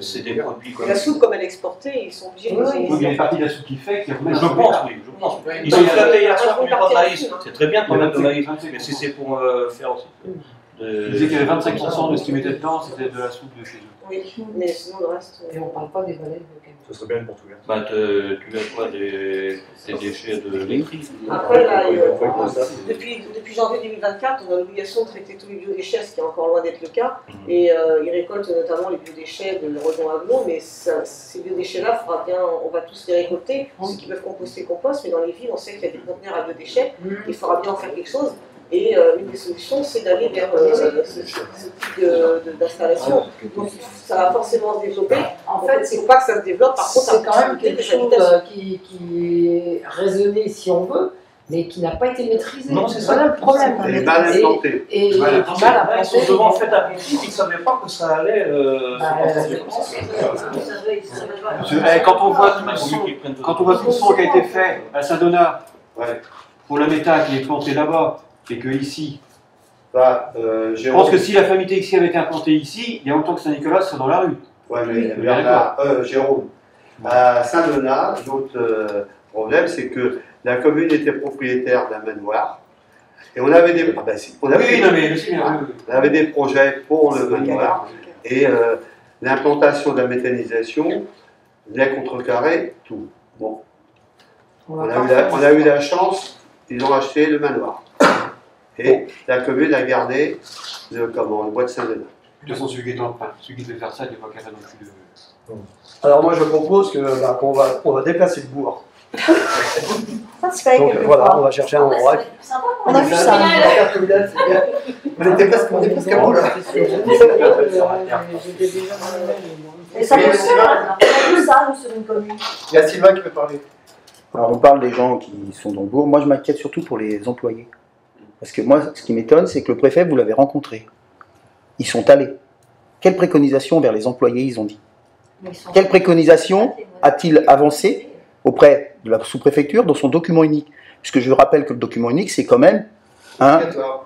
c'est des produits comme... La soupe, comme elle est exportée, ils sont obligés de l'utiliser. Il y a une partie de la soupe qu'il fait qui remet... Je pense, oui, je pense. Ils sont flattés hier soir pour mettre de maïs. C'est très bien qu'on mette de maïs, mais si c'est pour faire aussi. Je disais qu'il y avait 25% de ce qu'ils mettaient dedans, c'était de la soupe de chez eux. Oui, mais sinon le reste... Et on ne parle pas des balais de camion. Ce serait bien le Portugal. Bah, tu as quoi, des déchets de laiterie? Après, là, depuis janvier 2024, on a l'obligation de traiter tous les biodéchets, ce qui est encore loin d'être le cas. Et ils récoltent notamment les biodéchets de l'Euroson Aglo, mais ces biodéchets-là, on va tous les récolter. Ceux qui peuvent composter, compostent, mais dans les villes, on sait qu'il y a des conteneurs à biodéchets. Il faudra bien en faire quelque chose. Et une des solutions, c'est d'aller vers ce type d'installation. Donc ça va forcément se développer. En fait, c'est pas que ça se développe, par contre, c'est quand même quelque chose qui est raisonné si on veut, mais qui n'a pas été maîtrisé. Non, c'est ça le problème. Elle est mal implantée. Et mal implanté. Ils sont devant en fait un principe, ils ne savaient pas que ça allait Quand on voit tout le son qui a été fait à Saint-Donat pour la méta qui est plantée là-bas, et que ici, je pense que si la famille TXI avait été implantée ici, il y a longtemps que Saint-Nicolas serait dans la rue. Oui, mais Jérôme, à Saint-Donat, l'autre problème, c'est que la commune était propriétaire d'un manoir, et on avait des, on avait des projets pour le manoir, et l'implantation de la méthanisation venait contrecarrer tout. Bon. On a eu la chance, ils ont acheté le manoir. Et la commune a gardé le bois de Saint-Donat. De toute façon, celui qui devait faire ça, il n'est pas capable non plus de... Alors moi je propose qu'on va déplacer le bourg. Ça se fait Donc quelquefois. voilà, on va chercher un endroit. On a vu ça. On était presque à bout là. Et ça peut se faire. On a vu ça, nous, sur une commune. Il y a Sylvain qui veut parler. Alors on parle des gens qui sont dans le bourg. Moi je m'inquiète surtout pour les employés. Parce que moi, ce qui m'étonne, c'est que le préfet, vous l'avez rencontré. Ils sont allés. Quelle préconisation vers les employés ils ont dit? Quelle préconisation a-t-il avancé auprès de la sous-préfecture dans son document unique? Puisque je rappelle que le document unique, c'est quand même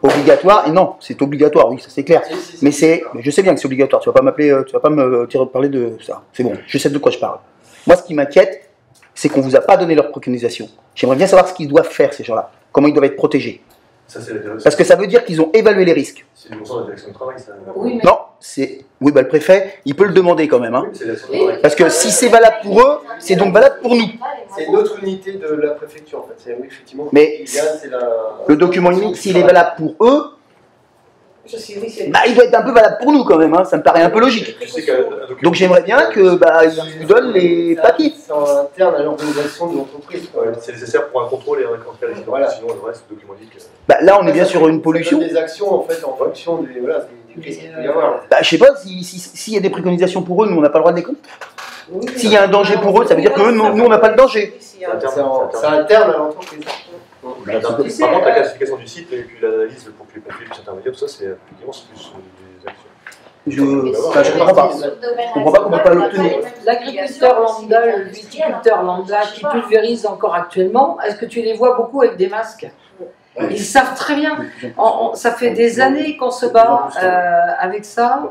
obligatoire. Et non, c'est obligatoire, oui, ça c'est clair. Mais je sais bien que c'est obligatoire. Tu vas pas m'appeler, tu vas pas me parler de ça. C'est bon, je sais de quoi je parle. Moi, ce qui m'inquiète, c'est qu'on vous a pas donné leur préconisation. J'aimerais bien savoir ce qu'ils doivent faire, ces gens-là. Comment ils doivent être protégés. Ça, Parce que ça veut dire qu'ils ont évalué les risques. C'est du bon sens de la direction du travail, ça. Oui, mais... Non, oui, le préfet, il peut le demander quand même. Hein. Parce que si c'est valable pour eux, c'est donc valable pour nous. C'est une autre unité de la préfecture en fait. C'est, oui, effectivement. Mais le document unique, s'il est valable pour eux, bah, il doit être un peu valable pour nous quand même. Hein. Ça me paraît un peu logique. Donc j'aimerais bien que ils nous donnent les papiers. C'est en interne à l'organisation de l'entreprise. C'est nécessaire pour un contrôle et un contrôle. Sinon, le reste, le document dit que... Là, on est bien sur une pollution. Des actions en fait en fonction des risques qu'il peut y avoir. Je sais pas, s'il y a des préconisations pour eux, nous on n'a pas le droit de les connaître. S'il y a un danger pour eux, ça veut dire que nous on n'a pas de danger. C'est interne à l'entreprise. Par contre, la classification du site et puis l'analyse pour que les papiers puissent intervenir, tout ça, c'est plus des actions. Je comprends pas. Je comprends pas qu'on ne peut pas l'obtenir. L'agriculteur lambda, le viticulteur lambda qui pulvérise encore actuellement, est-ce que tu les vois beaucoup avec des masques? Ils savent très bien. Ça fait des années qu'on se bat avec ça.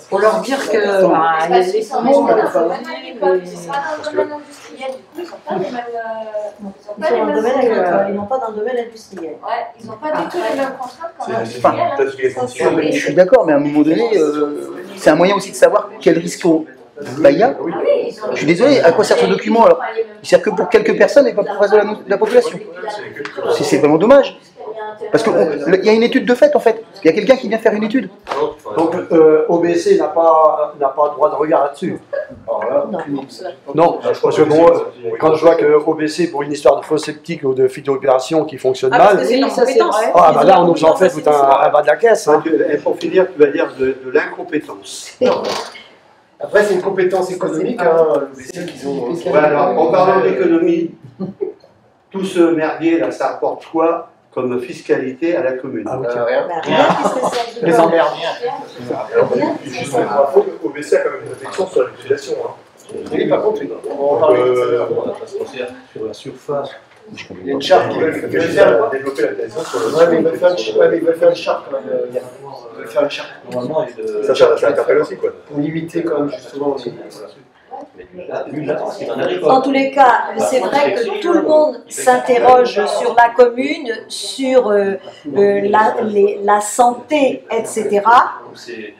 Pour leur dire que les poumons, Ils sont dans le domaine agricole, ils n'ont pas dans le domaine industriel. Ouais, ils n'ont pas du tout les mêmes contraintes qu'en industriel. Je suis d'accord, mais à un moment donné, c'est un moyen aussi de savoir quel risque il y a. Je suis désolé, à quoi sert ce document alors? Il sert que pour quelques personnes et pas pour le reste de la population. C'est vraiment dommage. Parce qu'il y a une étude de fait en fait. Il y a quelqu'un qui vient faire une étude. Donc OBC n'a pas droit de regard là-dessus. Non, parce que bon, quand je vois que OBC pour une histoire de faux sceptiques ou de phytoopération qui fonctionne mal, là on nous en fait tout un bas de la caisse. Hein. Et pour finir, tu vas dire de l'incompétence. Après, c'est une compétence économique, l'OBC qu'ils ont. Alors, en parlant d'économie, tout ce merdier là, ça apporte quoi comme fiscalité à la commune? Rien. Les emmerdes. Juste pour info, OBC a quand même une réflexion sur la l'utilisation. Oui, par contre, on va parler sur la surface. Il y a une charte qui veut faire développer la télévision sur le. Ouais, mais il veut faire une charte quand même. Il veut faire une charte. Normalement, ça interpelle aussi, quoi. Pour limiter quand même justement. En tous les cas, c'est vrai que tout le monde s'interroge sur la commune, sur la santé, etc.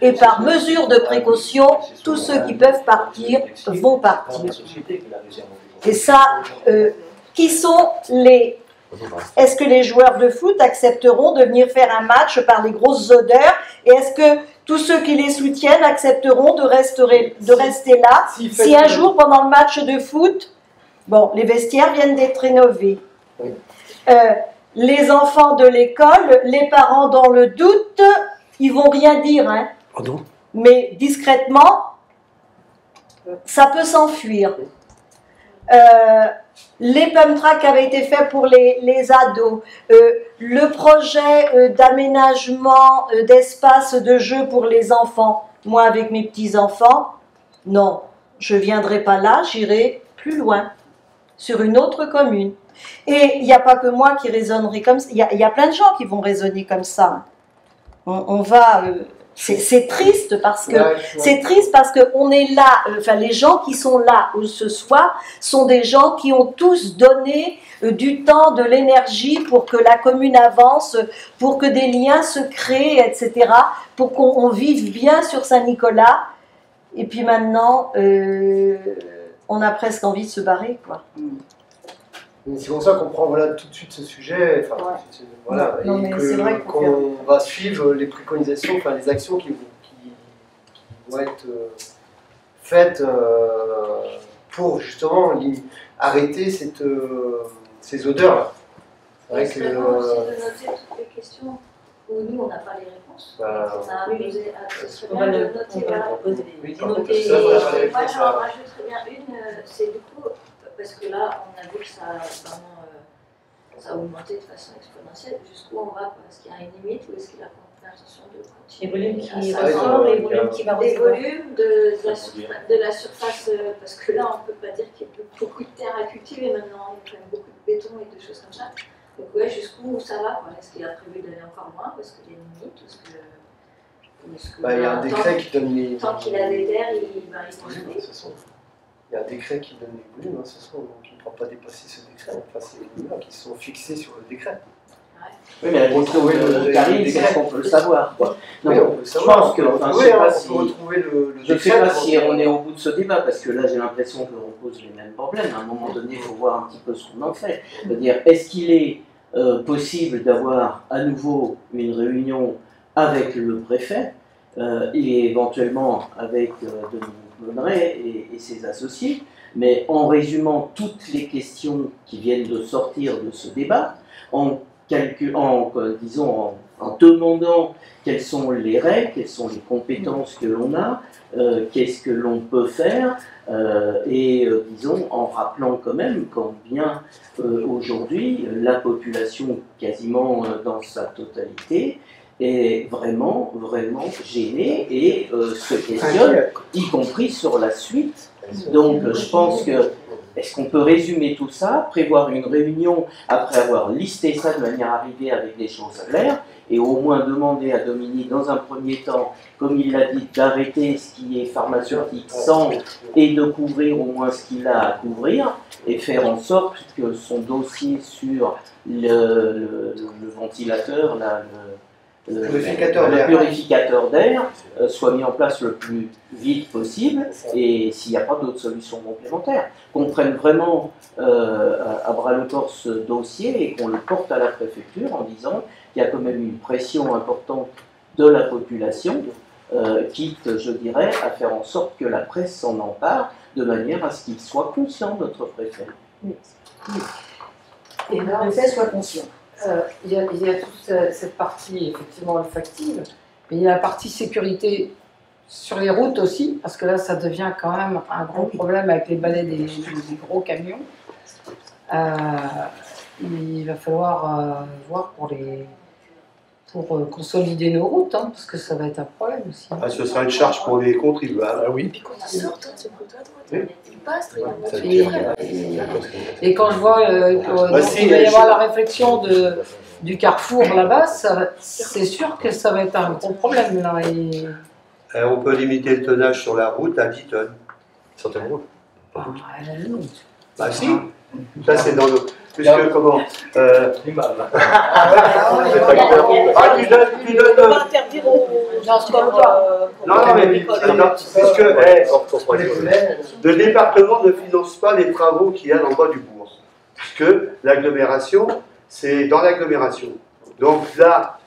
Et par mesure de précaution, tous ceux qui peuvent partir vont partir. Et ça, qui sont les... Est-ce que les joueurs de foot accepteront de venir faire un match par les grosses odeurs? Et est-ce que tous ceux qui les soutiennent accepteront de rester là si un jour, pendant le match de foot, bon, les vestiaires viennent d'être rénovés. Les enfants de l'école, les parents dans le doute, ils vont rien dire, hein. Mais discrètement, ça peut s'enfuir. Les pump tracks avaient été faits pour les ados. Le projet d'aménagement d'espace de jeu pour les enfants. Moi, avec mes petits-enfants, non, je ne viendrai pas là, j'irai plus loin, sur une autre commune. Et il n'y a pas que moi qui raisonnerai comme ça. Il y a plein de gens qui vont raisonner comme ça. On va... C'est triste parce que on est là, enfin les gens qui sont là ce soir sont des gens qui ont tous donné du temps, de l'énergie pour que la commune avance, pour que des liens se créent, etc., pour qu'on vive bien sur Saint-Nicolas. Et puis maintenant, on a presque envie de se barrer, quoi. C'est pour ça qu'on prend tout de suite ce sujet, qu'on va suivre les préconisations, enfin les actions qui vont être faites pour justement arrêter ces odeurs-là. C'est vrai que... de noter toutes les questions où nous on n'a pas les réponses. On a posé ce serait bien de noter. Moi j'en rajouterais bien une, c'est du coup, parce que là on a vu que ça a vraiment ça a augmenté de façon exponentielle, jusqu'où on va, est-ce qu'il y a une limite ou est-ce qu'il a l'intention de continuer? Les volumes qui ressortent, les volumes qui vont des volumes de la surface, parce que là on ne peut pas dire qu'il y a beaucoup de terre à cultiver maintenant, il y a quand même beaucoup de béton et de choses comme ça. Donc ouais, jusqu'où ça va? Est-ce qu'il a prévu d'aller encore loin? Est-ce qu'il y a une limite? Il y a un décret qui donne les... Tant qu'il a des terres, il construit. Il y a un décret qui donne les volumes, de toute façon, donc il ne pourra pas dépasser ce décret. Enfin, c'est les volumes qui sont fixés sur le décret. Oui, mais la question de Karine, c'est qu'on peut le savoir. Quoi. Donc, oui, on peut le savoir. Je pense que, enfin, je ne sais pas si on est au bout de ce débat, parce que là, j'ai l'impression qu'on pose les mêmes problèmes. À un moment donné, il faut voir un petit peu ce qu'on en fait. C'est-à-dire, est-ce qu'il est possible d'avoir à nouveau une réunion avec le préfet et éventuellement avec Denis Monneret et ses associés, mais en résumant toutes les questions qui viennent de sortir de ce débat, en demandant quelles sont les règles, quelles sont les compétences que l'on a, qu'est-ce que l'on peut faire, disons, en rappelant quand même combien aujourd'hui la population quasiment dans sa totalité est vraiment, vraiment gênée et se questionne, y compris sur la suite. Donc je pense que, est-ce qu'on peut résumer tout ça, prévoir une réunion après avoir listé ça de manière à arriver avec des choses claires, et au moins demander à Dominique, dans un premier temps, comme il l'a dit, d'arrêter ce qui est pharmaceutique sans, et de couvrir au moins ce qu'il a à couvrir, et faire en sorte que son dossier sur le ventilateur, le purificateur d'air soit mis en place le plus vite possible, et s'il n'y a pas d'autres solutions complémentaires, qu'on prenne vraiment à bras le corps ce dossier et qu'on le porte à la préfecture en disant qu'il y a quand même une pression importante de la population, quitte, je dirais, à faire en sorte que la presse s'en empare de manière à ce qu'il soit conscient, notre préfet. Oui. Et le préfet soit conscient. Il y a toute cette partie effectivement olfactive, mais il y a la partie sécurité sur les routes aussi, parce que là ça devient quand même un gros problème avec les balais des gros camions. Il va falloir voir pour consolider nos routes, hein, parce que ça va être un problème aussi. Ah, ce sera une charge pour les contribuables. Ah oui. Et puis qu'on sort de ce côté à droite, il passe, et quand je vois qu'il va y avoir la réflexion du carrefour là-bas, c'est sûr que ça va être un gros problème là. On peut limiter le tonnage sur la route à 10 tonnes. Certaines routes. Bah si, ça c'est dans le... Puisque comment tu donnes... interdire aux... Non, mais puisque le département ne finance pas les travaux qu'il y a dans le bas du bourg. Puisque l'agglomération, c'est dans l'agglomération. Donc là,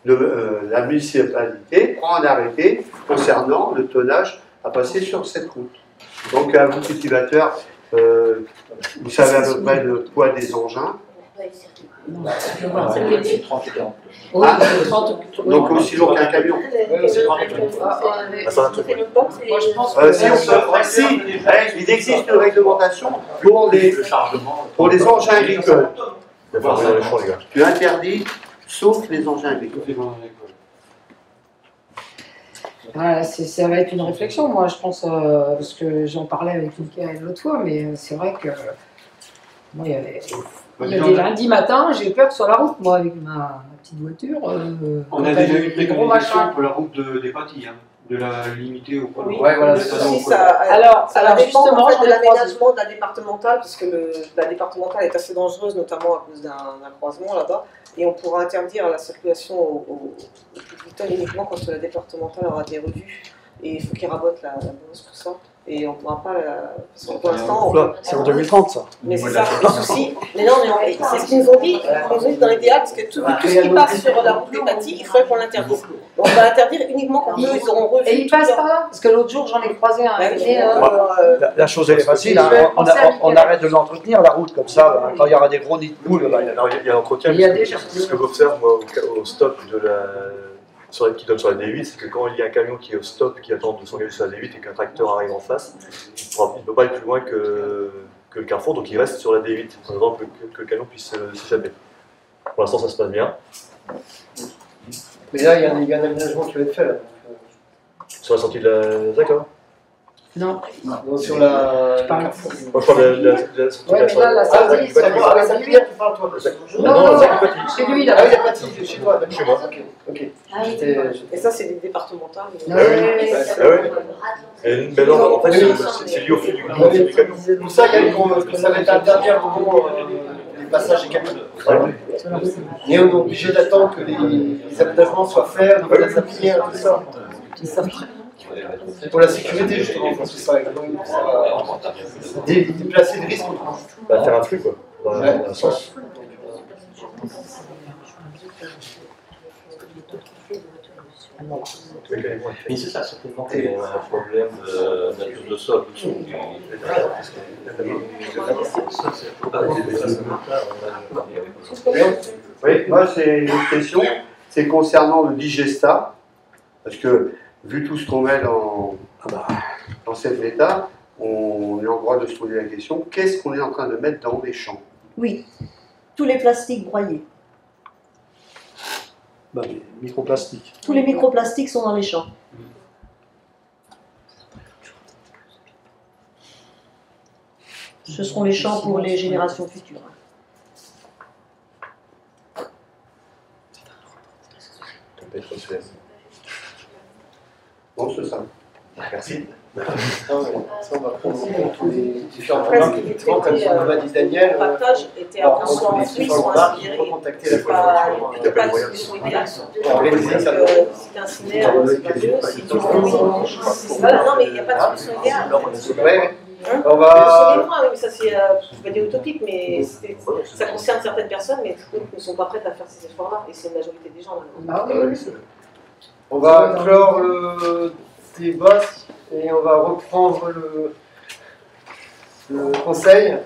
la municipalité prend un arrêté concernant le tonnage à passer sur cette route. Donc un cultivateur, vous savez à peu près le poids des engins. Donc aussi lourd qu'un camion. Il existe une réglementation pour les engins agricoles. Tu interdis sauf les engins agricoles. Voilà, ça va être une réflexion, moi je pense, parce que j'en parlais avec Mickaël l'autre fois, mais c'est vrai que moi il y a des lundis matins, j'ai peur sur la route, moi avec ma petite voiture. On a déjà eu une préconisation pour la route des Patis, hein, de la limiter au point. Oui, ouais, voilà, alors dépend justement, en fait, de l'aménagement de la départementale, parce que la départementale est assez dangereuse, notamment à cause d'un croisement là-bas, et on pourra interdire la circulation aux piétons uniquement quand la départementale aura des revues, et il faut qu'ils rabotent la base pour ça. Et on ne pourra pas, pour l'instant... C'est en 2030 ça. Mais c'est ça, le souci. Mais non, mais c'est ce qu'ils nous ont dit, dans l'idéal, parce que tout ce qui passe sur la route des Patis, il faudrait qu'on l'interdise. On va interdire uniquement quand eux, ils auront revu. Et ils passent par là, parce que l'autre jour, j'en ai croisé un. La chose elle est facile, hein. On arrête de l'entretenir, la route, comme ça, quand il y aura des gros nids de poules. Il y a l'entretien, ce que j'observe moi au stop qui donne sur la D8, c'est que quand il y a un camion qui est au stop, qui attend de s'engager sur la D8 et qu'un tracteur arrive en face, il ne peut pas aller plus loin que le carrefour, donc il reste sur la D8, en attendant que le camion puisse s'échapper. Pour l'instant, ça se passe bien. Mais là, il y a un aménagement qui va être fait. Là. Sur la sortie de la... D'accord. Non. Non, sur la... Moi, je parle de la sortie de la... Ouais, mais là, la sortie, c'est Ah, ça tu parles, toi. Non, c'est lui, là. Ah, il y a pas de c'est chez toi. Chez moi. Ok. Et ça, c'est des départementales. Mais non, en fait, c'est lié au flux du camion. Pour ça, il y a ça va être interdit à un moment les passages des camions. Mais on est obligé d'attendre que les aménagements soient faits, de la appliquer, tout ça. C'est pour la sécurité, justement, parce que ça va déplacer des risques. Bah, faire un flux, quoi. Dans un sens. Mais c'est ça, certainement qu'il y a un problème de nature de sol. Oui, moi j'ai une autre question, c'est concernant le digestat, parce que vu tout ce qu'on met dans cet état, on est en droit de se poser la question, qu'est-ce qu'on est en train de mettre dans les champs? Oui, tous les plastiques broyés. Les microplastiques. Tous les microplastiques sont dans les champs. Ce seront les champs pour les générations futures. Bon, c'est ça. Merci. Ça, on va prendre tous les différents programmes, effectivement, comme l'a dit Daniel. Le partage était avant soit en fruits, soit inspiré. Contacter la Il pas de solution idéale. Si t'incinéraires, c'est pas mieux. Si tu voilà, non, mais il n'y a pas de solution idéale. On va... Oui, ça c'est, je vais dire utopique, mais ça concerne certaines personnes, mais d'autres ne sont pas prêtes à faire ces efforts-là, et c'est la majorité des gens. On va clore le débat et on va reprendre le conseil.